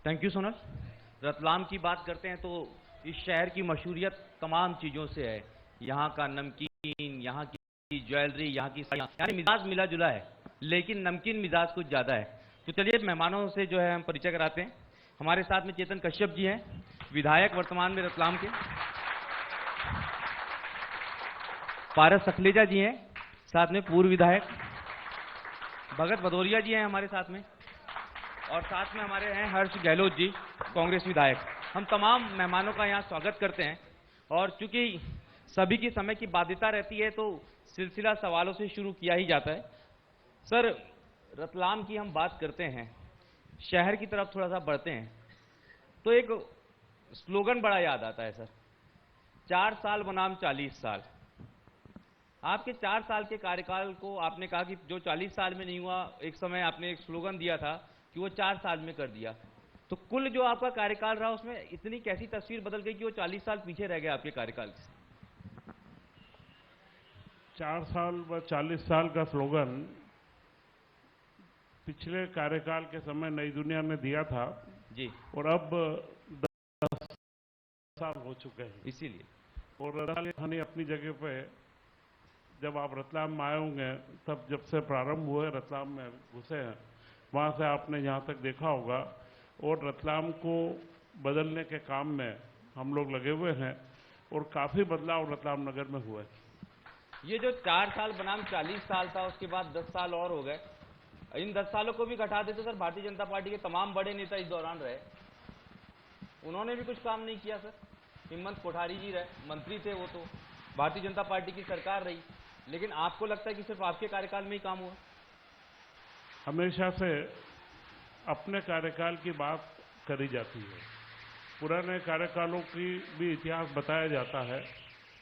Thank you Sonal. Ratlam की बात करते हैं तो इस शहर की मशहूरियत तमाम चीज़ों से है। यहाँ का नमकीन, यहाँ की ज्वेलरी, यहाँ की साड़ियाँ, यानी मिजाज मिला जुला है, लेकिन नमकीन मिजाज कुछ ज़्यादा है। तो चलिए मेहमानों से जो है हम परिचय कराते हैं। हमारे साथ में चेतन कश्यप जी हैं, विधायक वर्तमान में रतलाम के। पारस सखलेजा जी हैं, साथ में पूर्व विधायक। भगत भदौरिया जी हैं हमारे साथ में, और साथ में हमारे हैं हर्ष गहलोत जी, कांग्रेस विधायक। हम तमाम मेहमानों का यहाँ स्वागत करते हैं, और चूंकि सभी की समय की बाध्यता रहती है तो सिलसिला सवालों से शुरू किया ही जाता है। सर, रतलाम की हम बात करते हैं, शहर की तरफ थोड़ा सा बढ़ते हैं तो एक स्लोगन बड़ा याद आता है सर, 4 साल बनाम 40 साल। आपके 4 साल के कार्यकाल को आपने कहा कि जो 40 साल में नहीं हुआ, एक समय आपने एक स्लोगन दिया था कि वो 4 साल में कर दिया। तो कुल जो आपका कार्यकाल रहा उसमें इतनी कैसी तस्वीर बदल गई कि वो 40 साल पीछे रह गए आपके कार्यकाल से? 4 साल व 40 साल का स्लोगन पिछले कार्यकाल के समय नई दुनिया ने दिया था जी, और अब 10 साल हो चुके हैं। इसीलिए और रतलाम अपनी जगह पे, जब आप रतलाम में आए होंगे तब जब से प्रारंभ हुए रतलाम में घुसे हैं, वहाँ से आपने यहाँ तक देखा होगा। और रतलाम को बदलने के काम में हम लोग लगे हुए हैं और काफ़ी बदलाव रतलाम नगर में हुए। ये जो 4 साल बनाम 40 साल था, उसके बाद 10 साल और हो गए। इन 10 सालों को भी घटा देते सर, भारतीय जनता पार्टी के तमाम बड़े नेता इस दौरान रहे, उन्होंने भी कुछ काम नहीं किया सर। हिम्मत कोठारी जी रहे, मंत्री थे वो, तो भारतीय जनता पार्टी की सरकार रही, लेकिन आपको लगता है कि सिर्फ आपके कार्यकाल में ही काम हुआ? हमेशा से अपने कार्यकाल की बात करी जाती है, पुराने कार्यकालों की भी इतिहास बताया जाता है,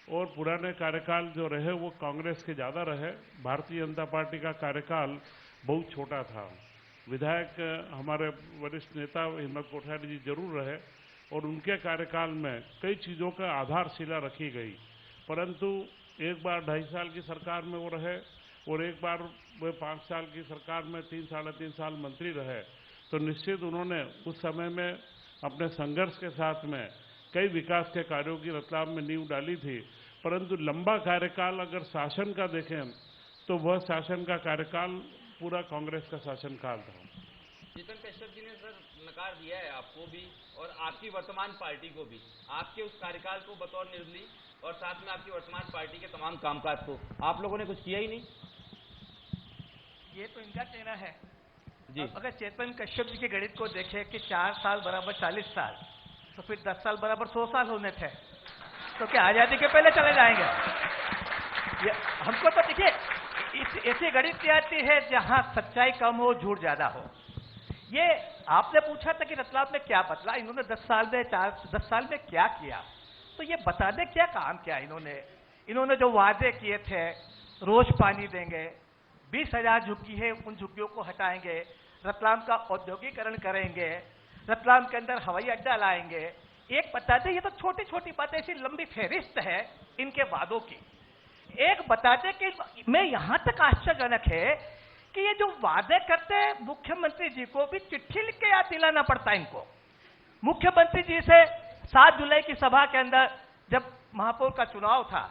और पुराने कार्यकाल जो रहे वो कांग्रेस के ज़्यादा रहे। भारतीय जनता पार्टी का कार्यकाल बहुत छोटा था। विधायक हमारे वरिष्ठ नेता हिम्मत कोठारी जी जरूर रहे, और उनके कार्यकाल में कई चीज़ों का आधारशिला रखी गई, परंतु एक बार 2.5 साल की सरकार में वो रहे, और एक बार वे 5 साल की सरकार में 3 साढ़े 3 साल मंत्री रहे। तो निश्चित उन्होंने उस समय में अपने संघर्ष के साथ में कई विकास के कार्यों की रतलाम में नींव डाली थी, परंतु लंबा कार्यकाल अगर शासन का देखें तो वह शासन का कार्यकाल पूरा कांग्रेस का शासनकाल था। चेतन कश्यप जी ने सर नकार दिया है आपको भी और आपकी वर्तमान पार्टी को भी, आपके उस कार्यकाल को बतौर निर्दलीय, और साथ में आपकी वर्तमान पार्टी के तमाम कामकाज को आप लोगों ने कुछ किया ही नहीं। ये तो इनका कहना है जी। अगर चेतन कश्यप जी के गणित को देखें कि 4 साल बराबर 40 साल, तो फिर 10 साल बराबर 100 साल होने थे, तो क्या आजादी के पहले चले जाएंगे? ये हमको तो देखिए ऐसी गणित आती है जहां सच्चाई कम हो, झूठ ज्यादा हो। ये आपने पूछा था कि रतलाम में क्या बदला, इन्होंने 10 साल में क्या किया, तो ये बता दें क्या काम किया इन्होंने जो वादे किए थे, रोज पानी देंगे, 20,000 झुग्गी है उन झुग्गियों को हटाएंगे, रतलाम का औद्योगिकरण करेंगे, रतलाम के अंदर हवाई अड्डा लाएंगे। एक बता दें, ये तो छोटी छोटी बातें, ऐसी लंबी फहरिस्त है इनके वादों की। एक बता दें कि मैं यहां तक आश्चर्यजनक है कि ये जो वादे करते हैं, मुख्यमंत्री जी को भी चिट्ठी लिख के याद दिलाना पड़ता है इनको। मुख्यमंत्री जी से 7 जुलाई की सभा के अंदर जब महापौर का चुनाव था,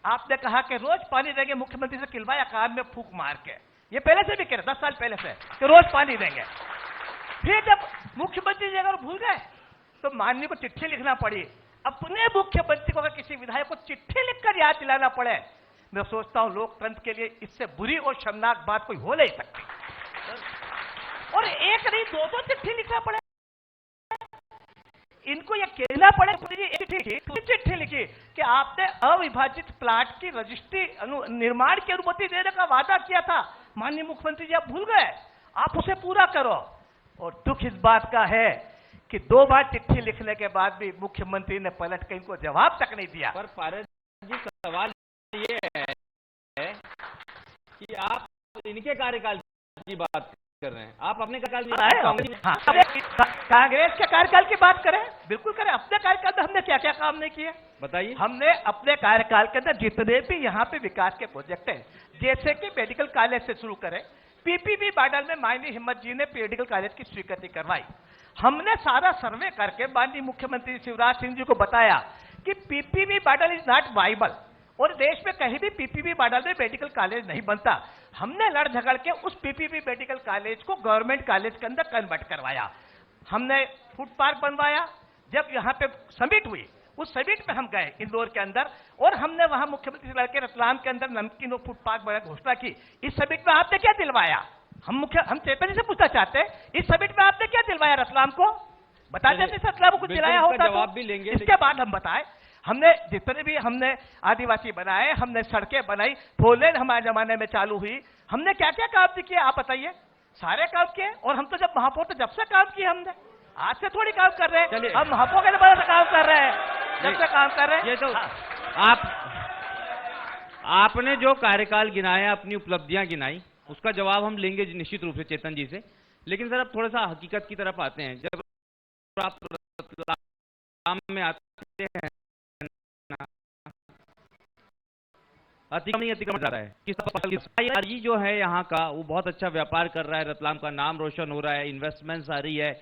आपने कहा कि रोज पानी देंगे, मुख्यमंत्री से किलवाया कान में फूंक मार के। ये पहले से भी कह रहे 10 साल पहले से कि रोज पानी देंगे। फिर जब मुख्यमंत्री जी अगर भूल गए तो माननीय को चिट्ठी लिखना पड़ी। अपने मुख्यमंत्री को अगर किसी विधायक को चिट्ठी लिखकर याद दिलाना पड़े, मैं सोचता हूं लोकतंत्र के लिए इससे बुरी और शर्मनाक बात कोई हो नहीं सकती। और एक नहीं 2-2 चिट्ठी लिखना पड़े, इनको यह कहना पड़े चिट्ठी लिखी कि आपने अविभाजित प्लाट की रजिस्ट्री निर्माण की अनुमति देने का वादा किया था, माननीय मुख्यमंत्री जी आप भूल गए, आप उसे पूरा करो। और दुख इस बात का है कि 2 बार चिट्ठी लिखने के बाद भी मुख्यमंत्री ने पलट के इनको जवाब तक नहीं दिया। पर पारस जी, सवाल ये है कि आप इनके कार्यकाल की बात कर रहे हैं, आप अपने कांग्रेस के कार्यकाल की बात करें, बिल्कुल करें। अपने कार्यकाल में हमने क्या क्या काम नहीं किए बताइए। हमने अपने कार्यकाल के अंदर जितने भी यहाँ पे विकास के प्रोजेक्ट हैं, जैसे कि मेडिकल कॉलेज से शुरू करें, पीपीपी मॉडल में माननीय हिम्मत जी ने मेडिकल कॉलेज की स्वीकृति करवाई। हमने सारा सर्वे करके माननीय मुख्यमंत्री शिवराज सिंह जी को बताया कि PPP model is not viable और देश में कहीं भी पीपीपी मॉडल में मेडिकल कॉलेज नहीं बनता। हमने लड़ झगड़ के उस पीपीपी मेडिकल कॉलेज को गवर्नमेंट कॉलेज के अंदर कन्वर्ट करवाया। हमने फूड पार्क बनवाया। जब यहाँ पे समिट हुई, उस समिट में हम गए इंदौर के अंदर और हमने वहां मुख्यमंत्री से लड़के रतलाम के अंदर नमकीन और फूड पार्क बनाने की घोषणा की। इस समिट में आपने क्या दिलवाया? हम चेतन जी से पूछना चाहते हैं, इस समिट में आपने क्या दिलवाया रतलाम को? बताते थे रतलाम को कुछ दिलाया होता तो जवाब भी लेंगे। इसके बाद हम बताएं। हमने जितने भी हमने आदिवासी बनाए, हमने सड़कें बनाई, 4 लेन हमारे जमाने में चालू हुई। हमने क्या क्या काम किए आप बताइए? सारे काम किए। और हम तो जब महापौर थे जब से काम किए हमने, आज से थोड़ी काम कर रहे हैं। हम महापौर के बाद काम कर रहे हैं, जब से काम कर रहे हैं। ये तो आपने जो कार्यकाल गिनाया, अपनी उपलब्धियां गिनाई, उसका जवाब हम लेंगे निश्चित रूप से चेतन जी से। लेकिन सर अब थोड़ा सा हकीकत की तरफ आते हैं। जब आप रतलाम में आते हैं, अतिक्रमण जा रहा है, किस जो है यहाँ का वो बहुत अच्छा व्यापार कर रहा है, रतलाम का नाम रोशन हो रहा है, इन्वेस्टमेंट्स आ रही है,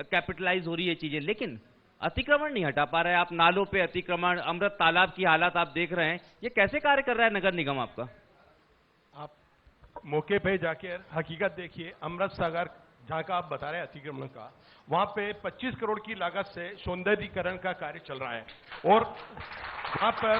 कैपिटलाइज हो रही है चीजें, लेकिन अतिक्रमण नहीं हटा पा रहे हैं आप। नालों पे अतिक्रमण, अमृत तालाब की हालत आप देख रहे हैं, ये कैसे कार्य कर रहा है नगर निगम आपका? आप मौके पे जाके हकीकत देखिए। अमृत सागर जहां का आप बता रहे हैं अतिक्रमण का, वहां पे 25 करोड़ की लागत से सौंदर्यीकरण का कार्य चल रहा है और वहां पर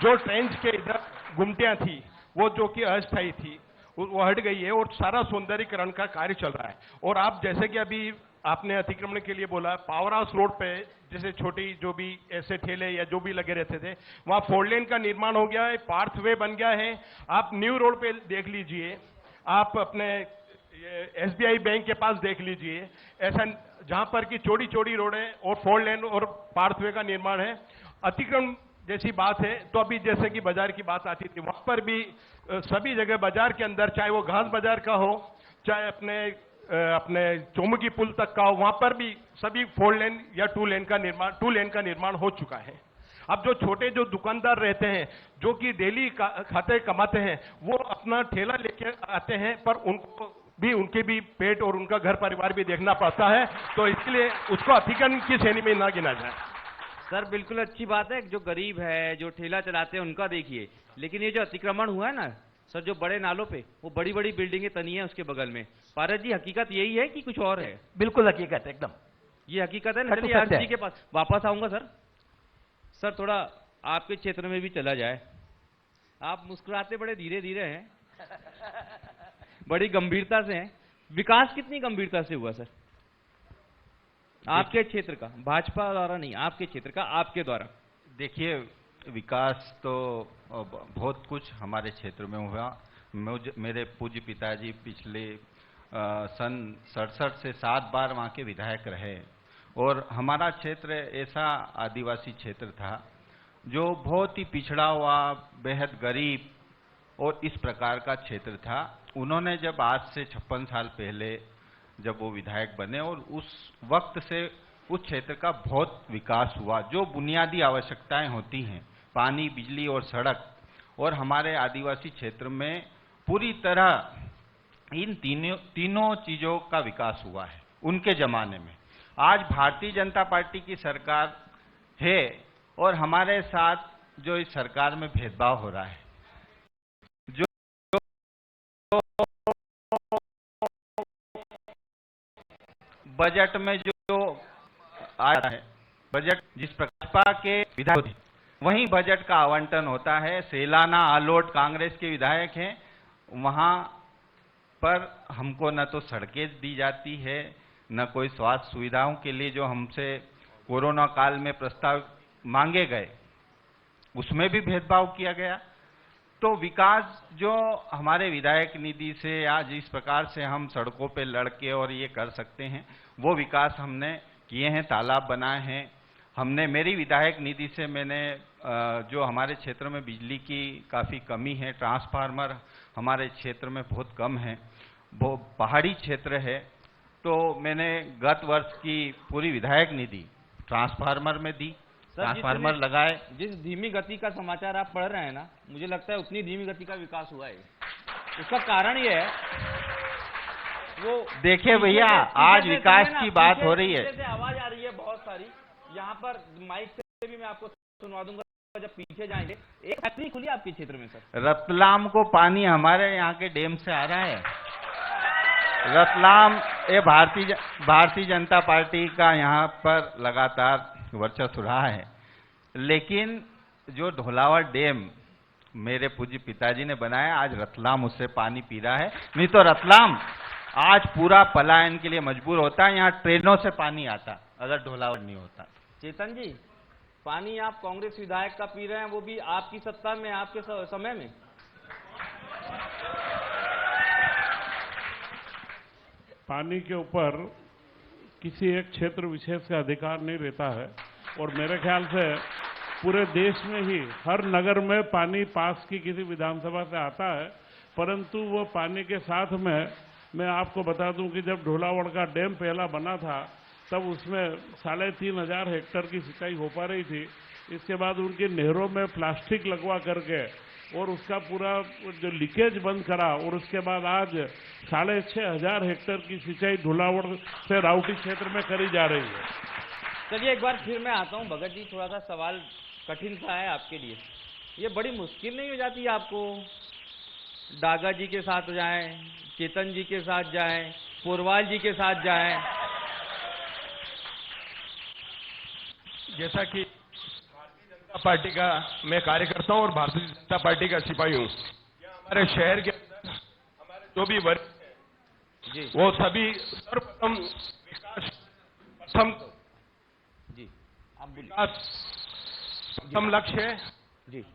जो ट्रेंच के इधर गुमटियां थी वो जो कि अस्थायी थी वो हट गई है और सारा सौंदर्यीकरण का कार्य चल रहा है। और आप जैसे कि अभी आपने अतिक्रमण के लिए बोला, पावर हाउस रोड पे जैसे छोटी जो भी ऐसे ठेले या जो भी लगे रहते थे, वहां 4 लेन का निर्माण हो गया है, पार्थवे बन गया है। आप न्यू रोड पे देख लीजिए, आप अपने एसबीआई बैंक के पास देख लीजिए, ऐसा जहां पर कि चौड़ी चौड़ी रोडें और 4 लेन और पार्थवे का निर्माण है। अतिक्रमण जैसी बात है तो अभी जैसे कि बाजार की बात आती थी, वहां पर भी सभी जगह बाजार के अंदर, चाहे वो घास बाजार का हो, चाहे अपने चौमुखी पुल तक का हो, वहां पर भी सभी 4 लेन या 2 लेन का निर्माण हो चुका है। अब जो छोटे जो दुकानदार रहते हैं, जो कि डेली खाते कमाते हैं, वो अपना ठेला लेके आते हैं, पर उनके भी पेट और उनका घर परिवार भी देखना पड़ता है, तो इसलिए उसको अतिक्रमण की श्रेणी में ना गिना जाए। सर बिल्कुल अच्छी बात है, जो गरीब है, जो ठेला चलाते हैं उनका देखिए, लेकिन ये जो अतिक्रमण हुआ है ना सर, जो बड़े नालों पे, वो बड़ी बड़ी बिल्डिंगें तनी है उसके बगल में। पारस जी, हकीकत यही है कि कुछ और है? बिल्कुल हकीकत एकदम, ये हकीकत है ना। चलिए हर्ष जी के पास वापस आऊंगा सर। सर थोड़ा आपके क्षेत्र में भी चला जाए। आप मुस्कुराते बड़े धीरे धीरे हैं, बड़ी गंभीरता से हैं। विकास कितनी गंभीरता से हुआ सर आपके क्षेत्र का? भाजपा द्वारा नहीं, आपके क्षेत्र का, आपके द्वारा। देखिए, विकास तो बहुत कुछ हमारे क्षेत्र में हुआ। मेरे पूज्य पिताजी पिछले सन 67 से 7 बार वहाँ के विधायक रहे और हमारा क्षेत्र ऐसा आदिवासी क्षेत्र था जो बहुत ही पिछड़ा हुआ, बेहद गरीब और इस प्रकार का क्षेत्र था। उन्होंने जब आज से 56 साल पहले जब वो विधायक बने और उस वक्त से उस क्षेत्र का बहुत विकास हुआ। जो बुनियादी आवश्यकताएं होती हैं, पानी, बिजली और सड़क, और हमारे आदिवासी क्षेत्र में पूरी तरह इन तीनों चीजों का विकास हुआ है उनके जमाने में। आज भारतीय जनता पार्टी की सरकार है और हमारे साथ जो इस सरकार में भेदभाव हो रहा है, जो बजट में जो आ रहा है, बजट जिस प्रकार के विधायक हैं, वहीं बजट का आवंटन होता है। सेलाना, आलोट कांग्रेस के विधायक हैं, वहां पर हमको न तो सड़कें दी जाती है, न कोई स्वास्थ्य सुविधाओं के लिए जो हमसे कोरोना काल में प्रस्ताव मांगे गए उसमें भी भेदभाव किया गया। तो विकास जो हमारे विधायक निधि से या जिस प्रकार से हम सड़कों पे लड़के और ये कर सकते हैं, वो विकास हमने किए हैं, तालाब बनाए हैं हमने। मेरी विधायक निधि से मैंने जो हमारे क्षेत्र में बिजली की काफ़ी कमी है, ट्रांसफार्मर हमारे क्षेत्र में बहुत कम है, वो पहाड़ी क्षेत्र है, तो मैंने गत वर्ष की पूरी विधायक निधि ट्रांसफार्मर में दी, ट्रांसफार्मर लगाए। जिस धीमी गति का समाचार आप पढ़ रहे हैं ना, मुझे लगता है उतनी धीमी गति का विकास हुआ है। उसका कारण ये है, वो देखिए भैया, आज विकास की बात हो रही है। पीछे से आवाज आ रही है बहुत सारी, यहाँ पर माइक से भी मैं आपको सुनवा दूंगा जब पीछे जाएंगे। एक फैक्ट्री खुली आपके क्षेत्र में सर? रतलाम को पानी हमारे यहाँ के डैम से आ रहा है। रतलाम ये भारतीय जनता पार्टी का यहाँ पर लगातार वर्चस्व रहा है, लेकिन जो ढोलावर डैम मेरे पूज्य पिताजी ने बनाया, आज रतलाम उससे पानी पी रहा है। नहीं तो रतलाम आज पूरा पलायन के लिए मजबूर होता है। यहाँ ट्रेनों से पानी आता अगर ढोलावर नहीं होता। चेतन जी, पानी आप कांग्रेस विधायक का पी रहे हैं, वो भी आपकी सत्ता में, आपके समय में। पानी के ऊपर किसी एक क्षेत्र विशेष का अधिकार नहीं रहता है, और मेरे ख्याल से पूरे देश में ही हर नगर में पानी पास की किसी विधानसभा से आता है। परंतु वो पानी के साथ में मैं आपको बता दूं कि जब ढोलावड़ का डैम पहला बना था तब उसमें 3,500 हेक्टेयर की सिंचाई हो पा रही थी। इसके बाद उनकी नहरों में प्लास्टिक लगवा करके और उसका पूरा जो लीकेज बंद करा, और उसके बाद आज 6,500 हेक्टेयर की सिंचाई ढोलावड़ से राउटी क्षेत्र में करी जा रही है। चलिए एक बार फिर मैं आता हूं भगत जी, थोड़ा सा सवाल कठिन सा है आपके लिए। ये बड़ी मुश्किल नहीं हो जाती है आपको, डागा जी के साथ जाएं, चेतन जी के साथ जाएं, पोरवाल जी के साथ जाएं? जैसा कि भारतीय जनता पार्टी का मैं कार्यकर्ता हूं और भारतीय जनता पार्टी का सिपाही हूं, हमारे शहर के अंदर हमारे जो भी वर्ग हैं वो सभी सर्वप्रथम विकास प्रथम लक्ष्य है जी।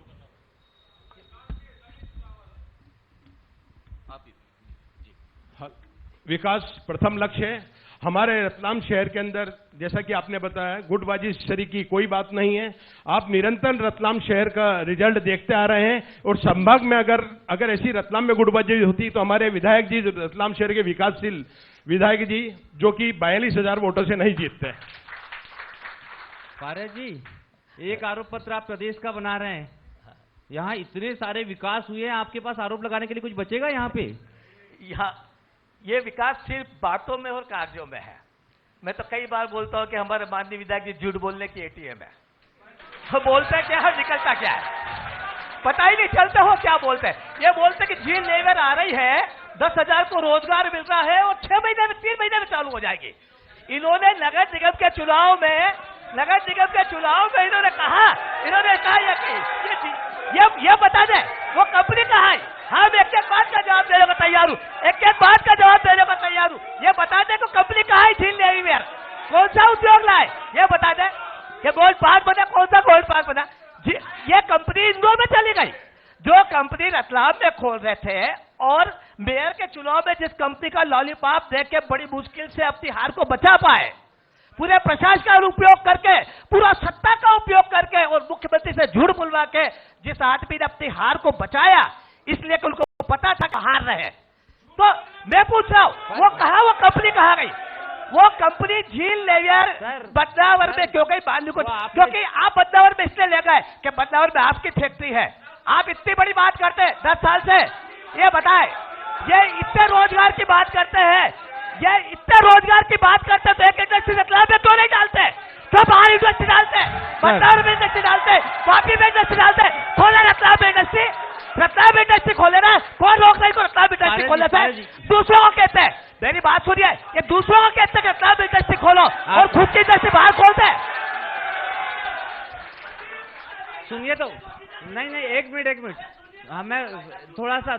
विकास प्रथम लक्ष्य है। हमारे रतलाम शहर के अंदर जैसा कि आपने बताया, गुटबाजी शरी की कोई बात नहीं है। आप निरंतर रतलाम शहर का रिजल्ट देखते आ रहे हैं, और संभाग में अगर ऐसी रतलाम में गुटबाजी होती तो हमारे विधायक जी, रतलाम शहर के विकासशील विधायक जी, जो कि 42,000 वोटों से नहीं जीतते। पारस जी, एक आरोप पत्र आप प्रदेश का बना रहे हैं, यहाँ इतने सारे विकास हुए हैं, आपके पास आरोप लगाने के लिए कुछ बचेगा यहाँ पे? यहाँ ये विकास सिर्फ बातों में और कार्यों में है। मैं तो कई बार बोलता हूं कि हमारे माननीय विधायक जी झूठ बोलने की एटीएम है। तो बोलते क्या है, निकलता क्या है, पता ही नहीं चलता हो क्या बोलते हैं। ये बोलते कि झील लेवर आ रही है, 10,000 को रोजगार मिल रहा है और 6 महीने में 3 महीने में चालू हो जाएगी। इन्होंने नगर निगम के चुनाव में इन्होंने कहा ये बता दे वो कंपनी कहाँ है। हम एक बात का जवाब देने को तैयार हूँ, ये बता दे कि कंपनी कहाँ है, झील लेवर कौन सा उद्योग लाए, ये बता दे कि गोल्ड पार्क बना, कौन सा गोल्ड पार्क बना। ये कंपनी इंदौर में चली गई, जो कंपनी रतलाम में खोल रहे थे, और मेयर के चुनाव में जिस कंपनी का लॉलीपॉप देख के बड़ी मुश्किल से अपनी हार को बचा पाए, पूरे प्रशासन का उपयोग करके, पूरा सत्ता का उपयोग करके और मुख्यमंत्री से झूठ बुलवा के जिस आदमी ने अपनी हार को बचाया, इसलिए कि उनको पता था कि हार रहे। तो मैं पूछ रहा हूं, वो कंपनी कहाँ गई? वो कंपनी झील लेवर बदनावर में क्यों गई? बालू को क्योंकि आप बदनावर में इसलिए ले गए कि बदनावर में आपकी फैक्ट्री है। आप इतनी बड़ी बात करते हैं 10 साल से, ये बताए, ये इतने रोजगार की बात करते हैं, तो एक इंडस्ट्री रतलाम में क्यों नहीं डालते? तो बाहर इंडस्ट्री डालते, बदनावर में इंडस्ट्री डालते, वापी में इंडस्ट्री डालते, खोले रतलाम में इंडस्ट्री खोले ना, कौन रोक रही को रतलाम इंडस्ट्री खोलने से? दूसरों को कहते हैं, मेरी बात सुनिए, ये दूसरों को कहते हैं रतलाम इंडस्ट्री खोलो और खुद की इंडस्ट्री बाहर खोलते हैं। सुनिए तो, नहीं एक मिनट, हाँ मैं थोड़ा सा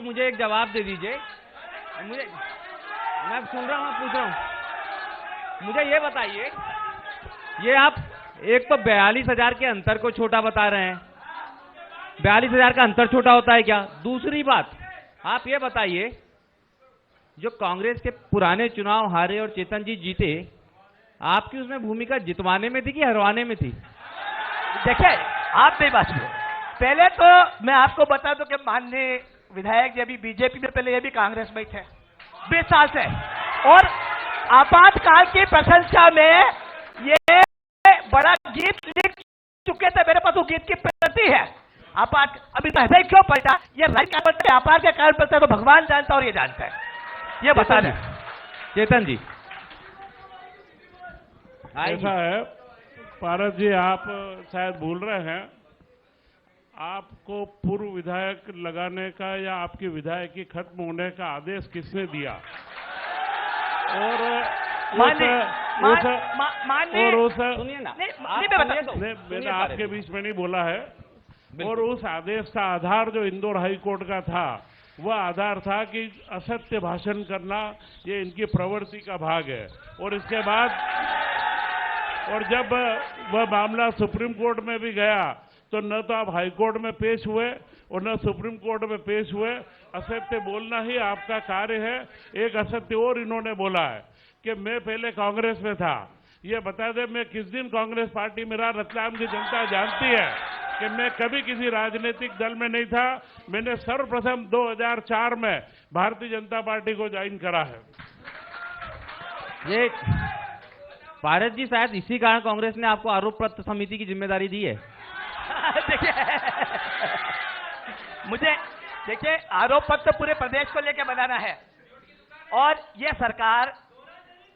मुझे एक जवाब दे दीजिए। मैं सुन रहा हूँ, पूछ रहा हूँ, मुझे ये बताइए, ये आप एक तो 42,000 के अंतर को छोटा बता रहे हैं, 42,000 का अंतर छोटा होता है क्या? दूसरी बात, आप ये बताइए, जो कांग्रेस के पुराने चुनाव हारे और चेतन जी जीते, आपकी उसमें भूमिका जितवाने में थी कि हरवाने में थी? देखिए, आप मेरी बात सुनो, पहले तो मैं आपको बता दूं कि माननीय विधायक जी अभी बीजेपी में, पहले ये भी कांग्रेस में ही थे 20 साल से, और आपातकाल की प्रशंसा में ये बड़ा गीत लिख चुके थे, मेरे पास वो गीत की प्रति है। अभी तो ऐसा ही क्यों पलटा? ये राइट का पलटा, व्यापार के कारण पलटा, तो भगवान जानता और ये जानता है। ये बता दें। चेतन जी ऐसा है पारस जी, आप शायद भूल रहे हैं, आपको पूर्व विधायक लगाने का या आपकी विधायकी खत्म होने का आदेश किसने दिया? और सुनिए ना, मैंने आपके बीच में नहीं बोला है। और उस आदेश का आधार जो इंदौर हाई कोर्ट का था, वह आधार था कि असत्य भाषण करना ये इनकी प्रवृत्ति का भाग है। और इसके बाद, और जब वह मामला सुप्रीम कोर्ट में भी गया तो न तो आप हाई कोर्ट में पेश हुए और न सुप्रीम कोर्ट में पेश हुए। असत्य बोलना ही आपका कार्य है। एक असत्य और इन्होंने बोला है कि मैं पहले कांग्रेस में था। ये बता दें, मैं किस दिन कांग्रेस पार्टी में रहा, रतलाम की जनता जानती है कि मैं कभी किसी राजनीतिक दल में नहीं था। मैंने सर्वप्रथम 2004 में भारतीय जनता पार्टी को ज्वाइन करा है। ये पारस जी, शायद इसी कारण कांग्रेस ने आपको आरोप प्रत्यारोप समिति की जिम्मेदारी दी है। देखिए, मुझे देखिए, आरोप पत्र पूरे प्रदेश को लेकर बनाना है। और ये सरकार,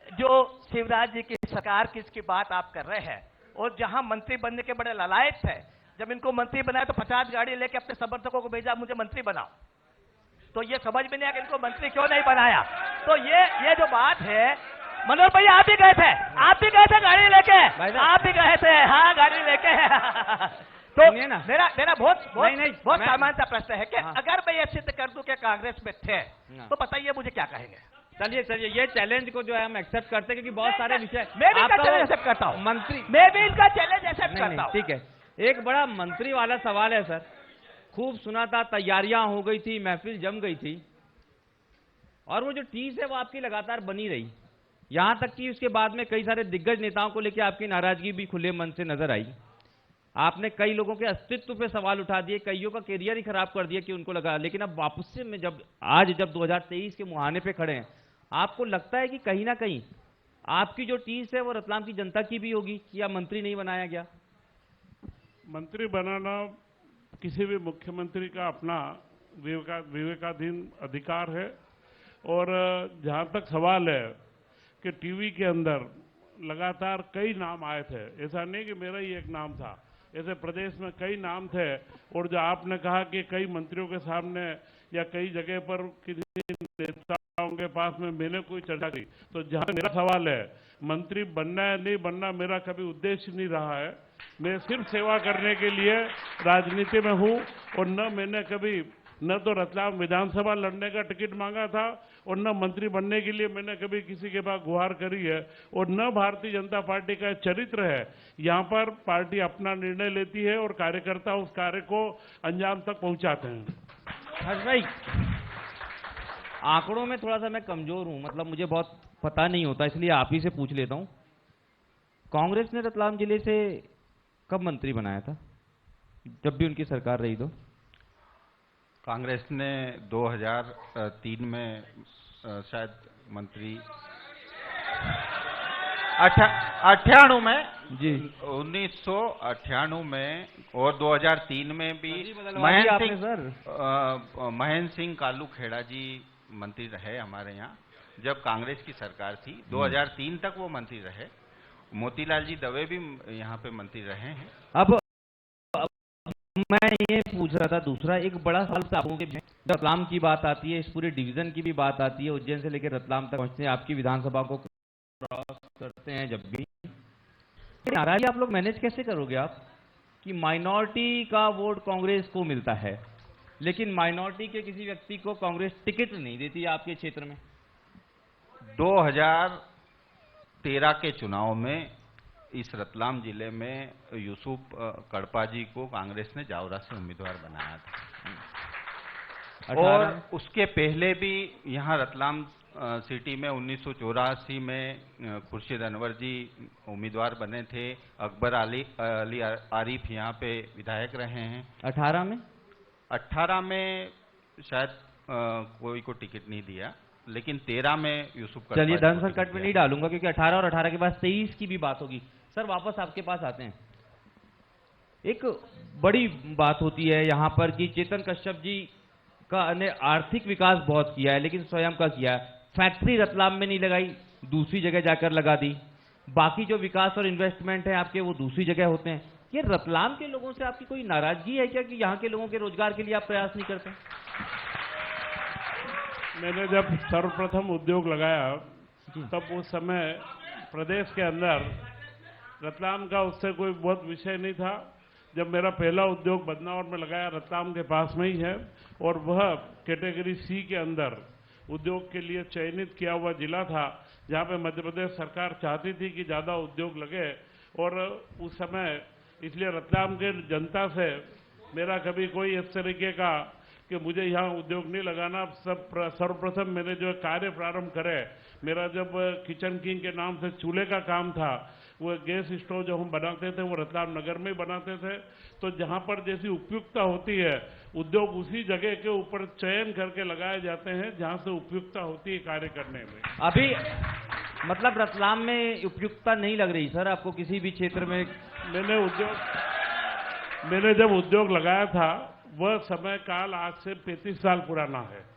जो शिवराज जी की सरकार किसकी बात आप कर रहे हैं, और जहां मंत्री बनने के बड़े लालायत थे, जब इनको मंत्री बनाया तो 50 गाड़ी लेके अपने समर्थकों को भेजा, मुझे मंत्री बनाओ। तो ये समझ में नहीं आया कि इनको मंत्री क्यों नहीं बनाया। तो ये जो बात है, मनोहर भैया आप भी गए थे, गाड़ी लेके, आप भी गए थे, हाँ गाड़ी लेके। तो मेरा बहुत सामान्य सा प्रश्न है कि अगर मैं ये सिद्ध कर दूं कि कांग्रेस में थे, तो बताइए मुझे क्या कहेंगे। चलिए, ये चैलेंज को जो है हम एक्सेप्ट करते हैं, क्योंकि बहुत सारे विषय मैं भी चैलेंज एक्सेप्ट करता हूं, मंत्री, मैं भी इनका चैलेंज एक्सेप्ट करता हूं। ठीक है, एक बड़ा मंत्री वाला सवाल है सर। खूब सुना था, तैयारियां हो गई थी, महफिल जम गई थी, और वो जो टीस है वो आपकी लगातार बनी रही। यहां तक कि उसके बाद में कई सारे दिग्गज नेताओं को लेकर आपकी नाराजगी भी खुले मन से नजर आई। आपने कई लोगों के अस्तित्व पे सवाल उठा दिए, कईयों का कैरियर ही खराब कर दिया कि उनको लगा। लेकिन अब वापस से जब 2023 के मुहाने पे खड़े हैं, आपको लगता है कि कहीं ना कहीं आपकी जो टीस है वो रतलाम की जनता की भी होगी, या मंत्री नहीं बनाया गया? मंत्री बनाना किसी भी मुख्यमंत्री का अपना विवेकाधीन अधिकार है। और जहां तक सवाल है कि टीवी के अंदर लगातार कई नाम आए थे, ऐसा नहीं कि मेरा ही एक नाम था, ऐसे प्रदेश में कई नाम थे। और जो आपने कहा कि कई मंत्रियों के सामने या कई जगह पर किसी नेताओं के पास में मैंने कोई चर्चा की, तो जहां मेरा सवाल है मंत्री बनना है नहीं बनना, मेरा कभी उद्देश्य नहीं रहा है। मैं सिर्फ सेवा करने के लिए राजनीति में हूं। और न मैंने कभी, न तो रतलाम विधानसभा लड़ने का टिकट मांगा था, और न मंत्री बनने के लिए मैंने कभी किसी के पास गुहार करी है, और न भारतीय जनता पार्टी का चरित्र है। यहाँ पर पार्टी अपना निर्णय लेती है और कार्यकर्ता उस कार्य को अंजाम तक पहुंचाते हैं। हर्ष भाई, आंकड़ों में थोड़ा सा मैं कमजोर हूं, मतलब मुझे बहुत पता नहीं होता, इसलिए आप ही से पूछ लेता हूं। कांग्रेस ने रतलाम जिले से कब मंत्री बनाया था, जब भी उनकी सरकार रही? तो कांग्रेस ने 2003 में शायद मंत्री 98 में जी, 1998 में, और 2003 में भी महेंद्र सिंह कालू खेड़ा जी मंत्री रहे हमारे यहाँ, जब कांग्रेस की सरकार थी। 2003 तक वो मंत्री रहे। मोतीलाल जी दवे भी यहाँ पे मंत्री रहे हैं। अब मैं ये पूछ रहा था, दूसरा एक बड़ा सवाल आपको कि रतलाम की बात आती है, इस पूरे डिवीजन की भी बात आती है, उज्जैन से लेकर रतलाम तक पहुंचते हैं, आपकी विधानसभा को क्रॉस करते हैं, जब भी नाराजगी आप लोग मैनेज कैसे करोगे आप कि माइनॉरिटी का वोट कांग्रेस को मिलता है, लेकिन माइनॉरिटी के किसी व्यक्ति को कांग्रेस टिकट नहीं देती आपके क्षेत्र में? 2013 के चुनाव में इस रतलाम जिले में यूसुफ कड़पा जी को कांग्रेस ने जावरा से उम्मीदवार बनाया था। और उसके पहले भी यहाँ रतलाम सिटी में 1984 में खुर्शीद अनवर जी उम्मीदवार बने थे। अकबर अली आरिफ यहाँ पे विधायक रहे हैं। 18 में शायद कोई को टिकट नहीं दिया, लेकिन 13 में यूसुफ कड़पा। चलिए, धन संकट में नहीं डालूंगा, क्योंकि 18 और 18 के बाद 23 की भी बात होगी। सर, वापस आपके पास आते हैं। एक बड़ी बात होती है यहाँ पर कि चेतन कश्यप जी का ने आर्थिक विकास बहुत किया है, लेकिन स्वयं का किया है। फैक्ट्री रतलाम में नहीं लगाई, दूसरी जगह जाकर लगा दी। बाकी जो विकास और इन्वेस्टमेंट है आपके, वो दूसरी जगह होते हैं। ये रतलाम के लोगों से आपकी कोई नाराजगी है क्या कि यहाँ के लोगों के रोजगार के लिए आप प्रयास नहीं करते? मैंने जब सर्वप्रथम उद्योग लगाया तब उस समय प्रदेश के अंदर रतलाम का उससे कोई बहुत विषय नहीं था। जब मेरा पहला उद्योग बदनावर में लगाया, रतलाम के पास में ही है, और वह कैटेगरी सी के अंदर उद्योग के लिए चयनित किया हुआ जिला था, जहाँ पे मध्य प्रदेश सरकार चाहती थी कि ज़्यादा उद्योग लगे। और उस समय इसलिए रतलाम के जनता से मेरा कभी कोई इस तरीके का कि मुझे यहाँ उद्योग नहीं लगाना। सर्वप्रथम मैंने जो कार्य प्रारंभ करे, मेरा जब किचन किंग के नाम से चूल्हे का काम था, वो गैस स्टोव जो हम बनाते थे वो रतलाम नगर में बनाते थे। तो जहाँ पर जैसी उपयुक्तता होती है, उद्योग उसी जगह के ऊपर चयन करके लगाए जाते हैं जहाँ से उपयुक्तता होती है कार्य करने में। अभी मतलब रतलाम में उपयुक्तता नहीं लग रही सर आपको किसी भी क्षेत्र में? मैंने जब उद्योग लगाया था वह समय काल आज से 35 साल पुराना है।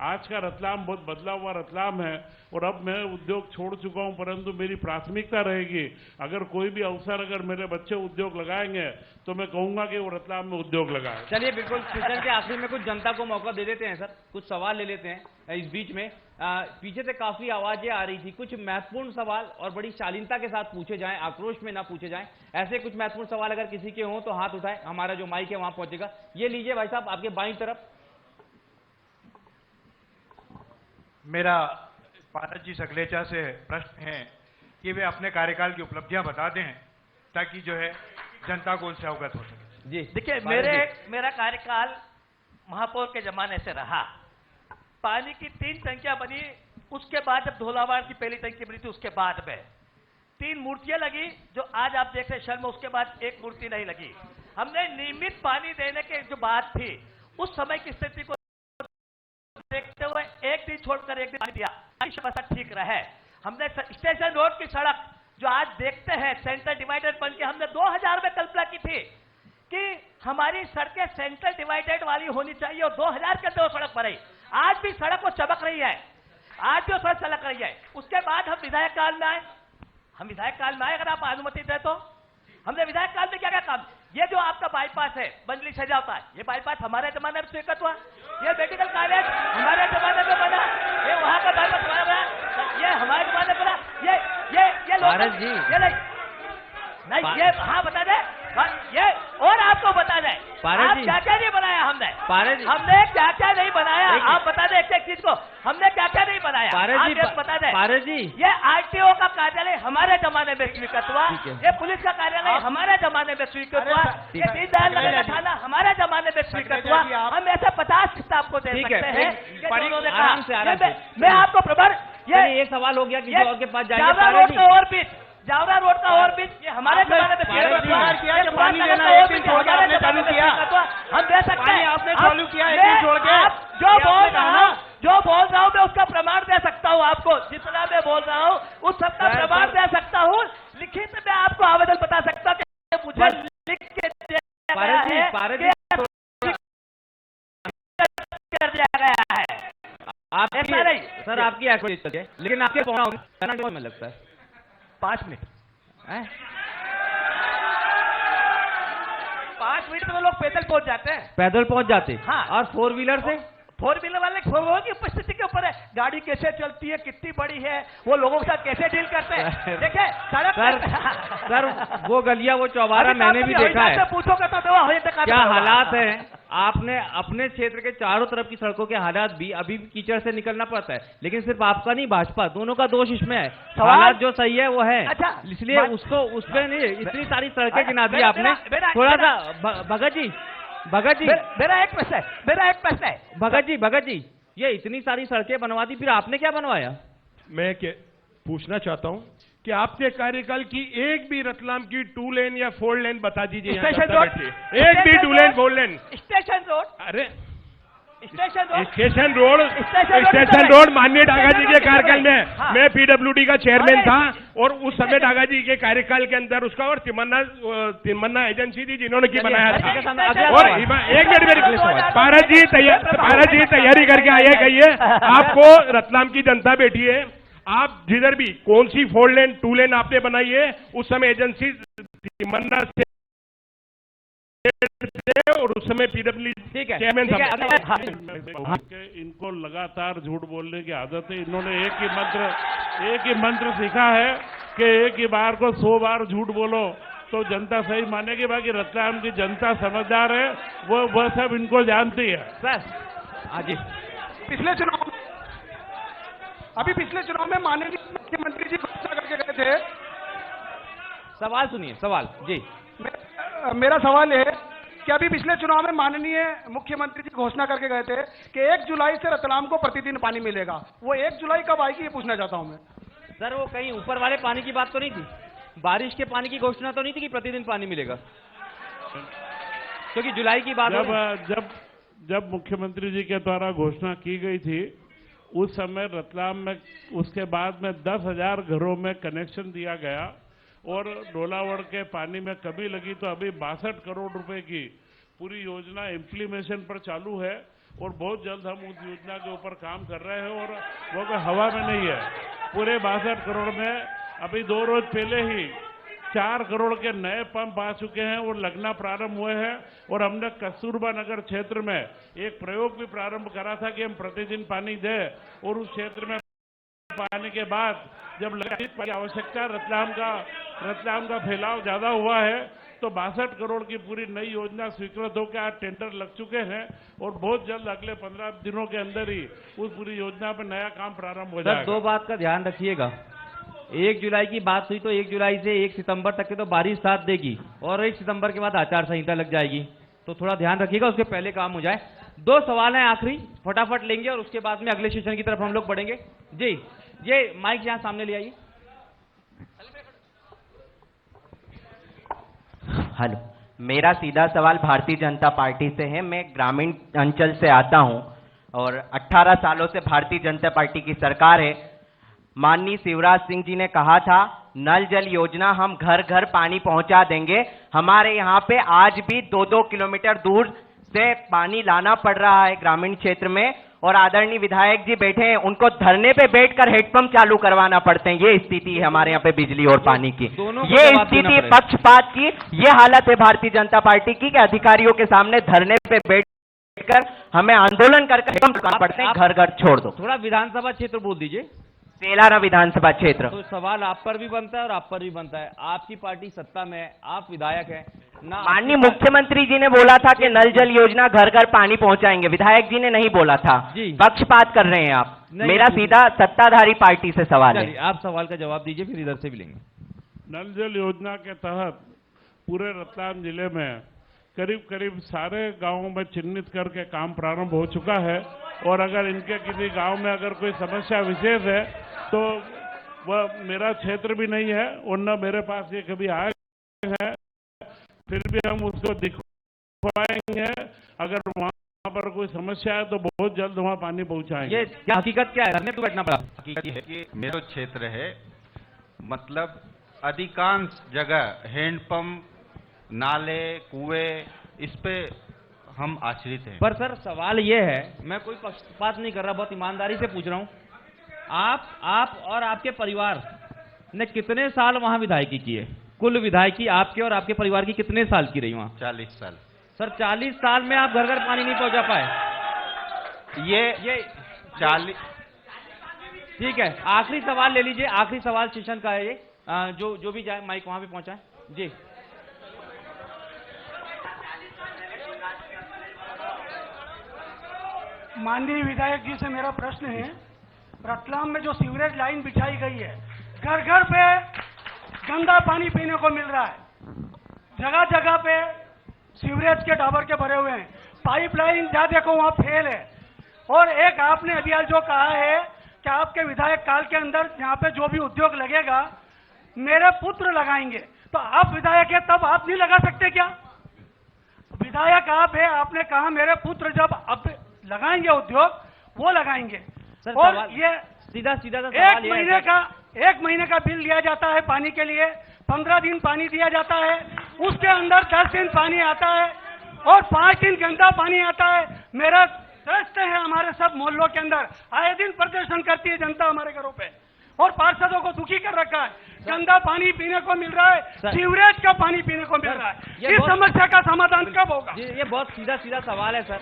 आज का रतलाम बहुत बदला हुआ रतलाम है, और अब मैं उद्योग छोड़ चुका हूं, परंतु मेरी प्राथमिकता रहेगी, अगर कोई भी अवसर अगर मेरे बच्चे उद्योग लगाएंगे तो मैं कहूंगा कि वो रतलाम में उद्योग लगाए। चलिए बिल्कुल, सेशन के आखिर में कुछ जनता को मौका दे देते हैं सर, कुछ सवाल ले लेते हैं इस बीच में। पीछे से काफी आवाजें आ रही थी, कुछ महत्वपूर्ण सवाल और बड़ी शालीनता के साथ पूछे जाएं, आक्रोश में ना पूछे जाएं। ऐसे कुछ महत्वपूर्ण सवाल अगर किसी के हों तो हाथ उठाएं, हमारा जो माइक है वहां पहुंचेगा। ये लीजिए भाई साहब, आपके बाईं तरफ। मेरा पारस जी सकलेचा से प्रश्न है कि वे अपने कार्यकाल की उपलब्धियां बता दें ताकि जो है जनता को उनसे अवगत हो सके। जी देखिए, मेरा कार्यकाल महापौर के जमाने से रहा। पानी की 3 टंकियां बनी, उसके बाद जब धोलावाड़ की पहली टंकी बनी थी उसके बाद में 3 मूर्तियां लगी जो आज आप देख रहे हैं शहर में, उसके बाद 1 मूर्ति नहीं लगी। हमने नियमित पानी देने की जो बात थी उस समय की स्थिति को देखते हुए एक दिन छोड़कर एक दिन पानी दिया, व्यवस्था ठीक रहे। हमने स्टेशन रोड की सड़क जो आज देखते हैं सेंट्रल डिवाइडेड बन के, हमने 2000 में कल्पना की थी कि हमारी सड़कें सेंट्रल डिवाइडेड वाली होनी चाहिए, और 2000 के अंदर सड़क बनी। आज भी सड़क वो चमक रही है, आज भी सड़क चलक रही है। उसके बाद हम विधायक काल में आए, अगर आप अनुमति दे तो हमने विधायक काल में क्या क्या काम। ये जो आपका बाईपास है बंजली सजावता है, ये बाईपास हमारे जमाने में स्वीकृत हुआ। ये मेडिकल कॉलेज हमारे जमाने में बना, ये वहां का बाईपास हमारा बना, ये हमारे जमाने में बना। ये पारस जी, ये नहीं, ये हाँ बता दे, ये और आपको बता दें पारस जी, क्या क्या नहीं बनाया हमने, पारस जी, हमने क्या क्या नहीं बनाया, आप बता दें एक चीज को, हमने क्या क्या नहीं बनाया पारस जी, बता दें। पारस जी, ये आरटीओ का कार्यालय हमारे जमाने में स्वीकृत हुआ, ये पुलिस का कार्यालय हमारे जमाने में स्वीकृत हुआ, ये दीनदयाल नगर का थाना हमारे जमाने में स्वीकृत हुआ। हम ऐसे 50 किताब आपको दे सकते हैं। आराम से मैं आपको प्रमाण, ये एक सवाल हो गया किसी और के पास जाएंगे। जावरा रोड का ओवरब्रिज, जावरा रोड का ओवरब्रिज ये हमारे जमाने में किया, पानी देना एक दिन छोड़ के आपने चालू किया, हम दे सकते हैं। आपने चालू किया एक दिन छोड़ के, जो बोल रहा हूँ मैं उसका प्रमाण दे सकता हूँ आपको, जितना मैं बोल रहा हूँ उस सबका प्रमाण दे सकता हूँ। लिखित में आपको आवेदन बता सकता हूँ कि मुझे लिख के दिया गया है। आप सर आपकी एक्टिविटी है, लेकिन आपके पहुंचना में लगता है 5 मिनट 5 मिनट में लोग पैदल पहुंच जाते हैं, पैदल पहुंच जाते। हाँ। और 4 व्हीलर से, 4 व्हीलर वाले की उपस्थिति के ऊपर है, गाड़ी कैसे चलती है, कितनी बड़ी है, वो लोगों के साथ कैसे डील करते हैं। देखिए सर वो गलियां, वो चौबारा मैंने भी देखा है। पूछोगे तो क्या हालात है। आपने अपने क्षेत्र के चारों तरफ की सड़कों के हालात भी अभी भी कीचड़ से निकलना पड़ता है, लेकिन सिर्फ आपका नहीं, भाजपा दोनों का दोष इसमें है। हालात जो सही है वो है, अच्छा, इसलिए उसको उसमें नहीं, इतनी सारी सड़कें गिना दी आपने। थोड़ा सा भगत जी मेरा एक प्रश्न है भगत जी, ये इतनी सारी सड़कें बनवा दी, फिर आपने क्या बनवाया? मैं पूछना चाहता हूं कि आपके कार्यकाल की एक भी रतलाम की 2 लेन या 4 लेन बता दीजिए। स्टेशन रोड, एक भी 2 लेन 4 लेन स्टेशन रोड, अरे स्टेशन रोड माननीय डागा जी के कार्यकाल में मैं पीडब्ल्यूडी का चेयरमैन था और उस समय डागा जी के कार्यकाल के अंदर उसका और तिमन्ना एजेंसी थी जिन्होंने की बनाया था। और एक मिनट मेरी पारस जी तैयारी करके आइए, कहिए आपको रतलाम की जनता बैठी है, आप जिधर भी कौन सी 4 लेन 2 लेन आपने बनाई है उस समय एजेंसी तिमन्ना से और उस समय पीडब्ल्यूडी चेयरमैन था। इनको लगातार झूठ बोलने की आदत है। इन्होंने एक ही मंत्र सीखा है कि एक ही बार को 100 बार झूठ बोलो तो जनता सही मानेगी। बाकी रतलाम की जनता समझदार है, वह सब इनको जानती है। सर हाँ जी, पिछले चुनाव में माननीय मुख्यमंत्री जी घोषणा करके गए थे। सवाल सुनिए, सवाल जी। मेरा सवाल है कि अभी पिछले चुनाव में माननीय मुख्यमंत्री जी घोषणा करके गए थे कि 1 जुलाई से रतलाम को प्रतिदिन पानी मिलेगा। वो 1 जुलाई कब आएगी ये पूछना चाहता हूं मैं। सर वो कहीं ऊपर वाले पानी की बात तो नहीं थी, बारिश के पानी की घोषणा तो नहीं थी कि प्रतिदिन पानी मिलेगा, क्योंकि जुलाई की बात जब मुख्यमंत्री जी के द्वारा घोषणा की गई थी उस समय रतलाम में उसके बाद में 10,000 घरों में कनेक्शन दिया गया और डोलावड़ के पानी में कमी लगी तो अभी 62 करोड़ रुपए की पूरी योजना इम्प्लीमेशन पर चालू है और बहुत जल्द हम उस योजना के ऊपर काम कर रहे हैं और वो कोई हवा में नहीं है। पूरे 62 करोड़ में अभी 2 रोज पहले ही 4 करोड़ के नए पंप आ चुके हैं और लगना प्रारंभ हुए हैं। और हमने कस्तूरबा नगर क्षेत्र में एक प्रयोग भी प्रारंभ करा था कि हम प्रतिदिन पानी दें और उस क्षेत्र में पाने के बाद जब लगी आवश्यकता रतलाम का फैलाव ज्यादा हुआ है तो 62 करोड़ की पूरी नई योजना स्वीकृत होकर आज टेंडर लग चुके हैं और बहुत जल्द अगले 15 दिनों के अंदर ही उस पूरी योजना पर नया काम प्रारंभ हो जाएगा। 2 बात का ध्यान रखिएगा, 1 जुलाई की बात हुई तो 1 जुलाई से 1 सितंबर तक के तो बारिश साथ देगी और 1 सितंबर के बाद आचार संहिता लग जाएगी, तो थोड़ा ध्यान रखिएगा, उसके पहले काम हो जाए। 2 सवाल हैं आखिरी, फटाफट लेंगे और उसके बाद में अगले सेशन की तरफ हम लोग बढ़ेंगे। जी ये माइक यहाँ सामने ले आइए। हेलो, मेरा सीधा सवाल भारतीय जनता पार्टी से है। मैं ग्रामीण अंचल से आता हूं और 18 सालों से भारतीय जनता पार्टी की सरकार है। माननीय शिवराज सिंह जी ने कहा था नल जल योजना हम घर घर पानी पहुंचा देंगे। हमारे यहाँ पे आज भी 2-2 किलोमीटर दूर से पानी लाना पड़ रहा है ग्रामीण क्षेत्र में और आदरणीय विधायक जी बैठे हैं, उनको धरने पे बैठकर हेडपंप चालू करवाना पड़ते हैं। ये स्थिति है हमारे यहाँ पे बिजली और पानी की, ये स्थिति पक्षपात की, ये हालत है भारतीय जनता पार्टी की कि अधिकारियों के सामने धरने पे बैठकर हमें आंदोलन करके हेडपंप करवाना पड़ते हैं, घर घर छोड़ दो। थोड़ा विधानसभा क्षेत्र बोल दीजिए। तेलारा विधानसभा क्षेत्र। तो सवाल आप पर भी बनता है और आप पर भी बनता है, आपकी पार्टी सत्ता में है, आप विधायक हैं ना। माननीय मुख्यमंत्री जी ने बोला था कि नल जल योजना घर घर पानी पहुंचाएंगे, विधायक जी ने नहीं बोला था। पक्षपात कर रहे हैं आप। मेरा सीधा सत्ताधारी पार्टी से सवाल है। आप सवाल का जवाब दीजिए, फिर इधर से भी लेंगे। नल जल योजना के तहत पूरे रतलाम जिले में करीब सारे गांवों में चिन्हित करके काम प्रारंभ हो चुका है और अगर इनके किसी गांव में अगर कोई समस्या विशेष है तो वह मेरा क्षेत्र भी नहीं है और न मेरे पास ये कभी आए हैं, फिर भी हम उसको दिखवाएंगे। अगर वहां पर कोई समस्या है तो बहुत जल्द वहां पानी पहुंचाएंगे। ये क्या हकीकत क्या है? तो बैठना पड़ा। हकीकत ये है कि मेरा क्षेत्र है, मतलब अधिकांश जगह हैंडपंप, नाले, कुएं, इस पे हम आश्रित हैं। पर सर सवाल ये है, मैं कोई पक्षपात नहीं कर रहा, बहुत ईमानदारी से पूछ रहा हूं, आप और आपके परिवार ने कितने साल वहां विधायकी की है? कुल विधायकी आपके और आपके परिवार की कितने साल की रही वहां? 40 साल। सर 40 साल में आप घर घर पानी नहीं पहुंचा पाए। ये 40। ठीक है, आखिरी सवाल ले लीजिए, आखिरी सवाल सेशन का है ये, जो भी जाए माइक वहां पे पहुंचाए। जी माननीय विधायक जी से मेरा प्रश्न है, रतलाम में जो सीवरेज लाइन बिछाई गई है, घर घर पे गंदा पानी पीने को मिल रहा है, जगह जगह पे सीवरेज के टावर के भरे हुए हैं, पाइपलाइन जहाँ देखो वहाँ फेल है। और एक आपने अभी आज जो कहा है कि आपके विधायक काल के अंदर यहाँ पे जो भी उद्योग लगेगा मेरे पुत्र लगाएंगे, तो आप विधायक है तब आप नहीं लगा सकते क्या? विधायक आप है, आपने कहा मेरे पुत्र जब अब लगाएंगे उद्योग वो लगाएंगे। सर, और सवाल- ये सीधा सीधा सा सवाल ये है सर। एक महीने का बिल लिया जाता है पानी के लिए, 15 दिन पानी दिया जाता है, उसके अंदर 10 दिन पानी आता है और 5 दिन गंदा पानी आता है। मेरा दस्त है हमारे सब मोहल्लों के अंदर, आए दिन प्रदर्शन करती है जनता हमारे घरों पे और पार्षदों को दुखी कर रखा है। गंदा पानी पीने को मिल रहा है, सीवरेज का पानी पीने को मिल रहा है। इस समस्या का समाधान कब होगा? ये बहुत सीधा सीधा सवाल है सर।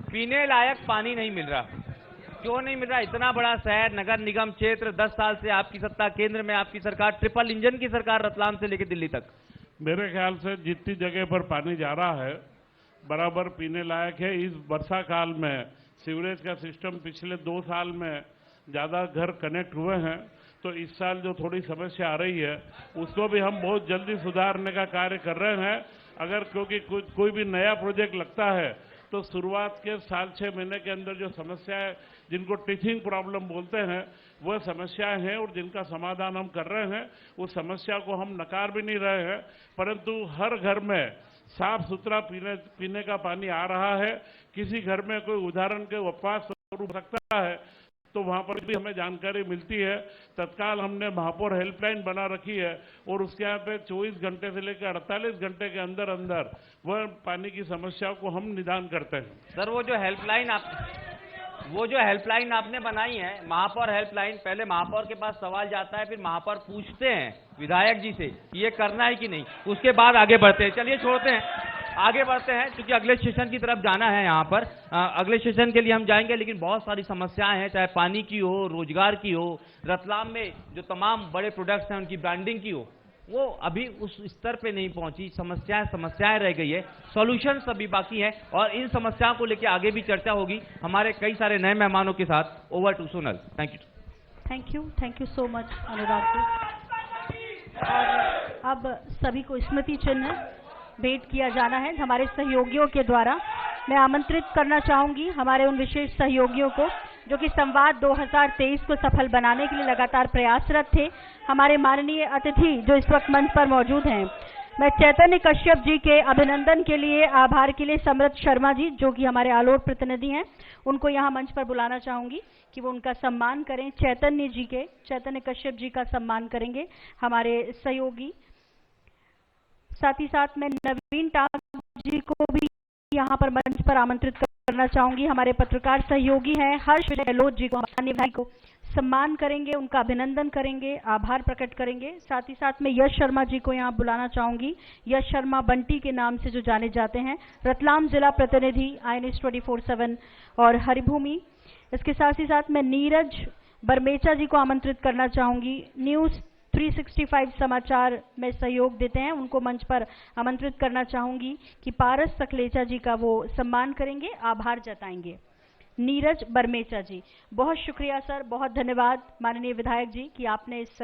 पीने लायक पानी नहीं मिल रहा, क्यों नहीं मिल रहा? इतना बड़ा शहर, नगर निगम क्षेत्र, 10 साल से आपकी सत्ता, केंद्र में आपकी सरकार, ट्रिपल इंजन की सरकार, रतलाम से लेकर दिल्ली तक। मेरे ख्याल से जितनी जगह पर पानी जा रहा है बराबर पीने लायक है। इस वर्षा काल में सीवरेज का सिस्टम पिछले 2 साल में ज़्यादा घर कनेक्ट हुए हैं, तो इस साल जो थोड़ी समस्या आ रही है उसको भी हम बहुत जल्दी सुधारने का कार्य कर रहे हैं। अगर क्योंकि कोई भी नया प्रोजेक्ट लगता है तो शुरुआत के साल 6 महीने के अंदर जो समस्याएं, जिनको टीचिंग प्रॉब्लम बोलते हैं, वह समस्याएं हैं और जिनका समाधान हम कर रहे हैं। उस समस्या को हम नकार भी नहीं रहे हैं, परंतु हर घर में साफ सुथरा पीने का पानी आ रहा है। किसी घर में कोई उदाहरण के अपवाद स्वरूप सकता है तो वहां पर भी हमें जानकारी मिलती है। तत्काल हमने महापौर हेल्पलाइन बना रखी है और उसके यहाँ पे 24 घंटे से लेकर 48 घंटे के अंदर अंदर वह पानी की समस्या को हम निदान करते हैं। सर, वो जो हेल्पलाइन आपने बनाई है, महापौर हेल्पलाइन, पहले महापौर के पास सवाल जाता है, फिर महापौर पूछते हैं विधायक जी से ये करना है कि नहीं, उसके बाद आगे बढ़ते हैं। चलिए छोड़ते हैं, आगे बढ़ते हैं क्योंकि अगले स्टेशन की तरफ जाना है। यहाँ पर अगले स्टेशन के लिए हम जाएंगे, लेकिन बहुत सारी समस्याएं हैं, चाहे पानी की हो, रोजगार की हो, रतलाम में जो तमाम बड़े प्रोडक्ट्स हैं उनकी ब्रांडिंग की हो, वो अभी उस स्तर पे नहीं पहुंची। समस्याएं रह गई है, सॉल्यूशन अभी बाकी है और इन समस्याओं को लेकर आगे भी चर्चा होगी हमारे कई सारे नए मेहमानों के साथ। Over to Sonal. Thank you so much Anurag ji. और अब सभी को स्मृति चिन्ह भेंट किया जाना है हमारे सहयोगियों के द्वारा। मैं आमंत्रित करना चाहूंगी हमारे उन विशेष सहयोगियों को जो कि संवाद 2023 को सफल बनाने के लिए लगातार प्रयासरत थे। हमारे माननीय अतिथि जो इस वक्त मंच पर मौजूद हैं, मैं चैतन्य कश्यप जी के अभिनंदन के लिए, आभार के लिए समृत शर्मा जी जो कि हमारे आलोट प्रतिनिधि हैं, उनको यहाँ मंच पर बुलाना चाहूंगी कि वो उनका सम्मान करें। चैतन्य कश्यप जी का सम्मान करेंगे हमारे सहयोगी। साथ ही साथ मैं नवीन टाक जी को भी यहाँ पर मंच पर आमंत्रित करना चाहूंगी। हमारे पत्रकार सहयोगी हैं हर्ष गहलोत जी को, हमारे भाई को सम्मान करेंगे, उनका अभिनंदन करेंगे, आभार प्रकट करेंगे। साथ ही साथ मैं यश शर्मा जी को यहाँ बुलाना चाहूंगी। यश शर्मा बंटी के नाम से जो जाने जाते हैं, रतलाम जिला प्रतिनिधि INS 24/7 और हरिभूमि। इसके साथ ही साथ मैं नीरज बरमेचा जी को आमंत्रित करना चाहूंगी। न्यूज 365 समाचार में सहयोग देते हैं, उनको मंच पर आमंत्रित करना चाहूंगी कि पारस सकलेचा जी का वो सम्मान करेंगे, आभार जताएंगे। नीरज बरमेचा जी, बहुत शुक्रिया सर, बहुत धन्यवाद माननीय विधायक जी कि आपने इस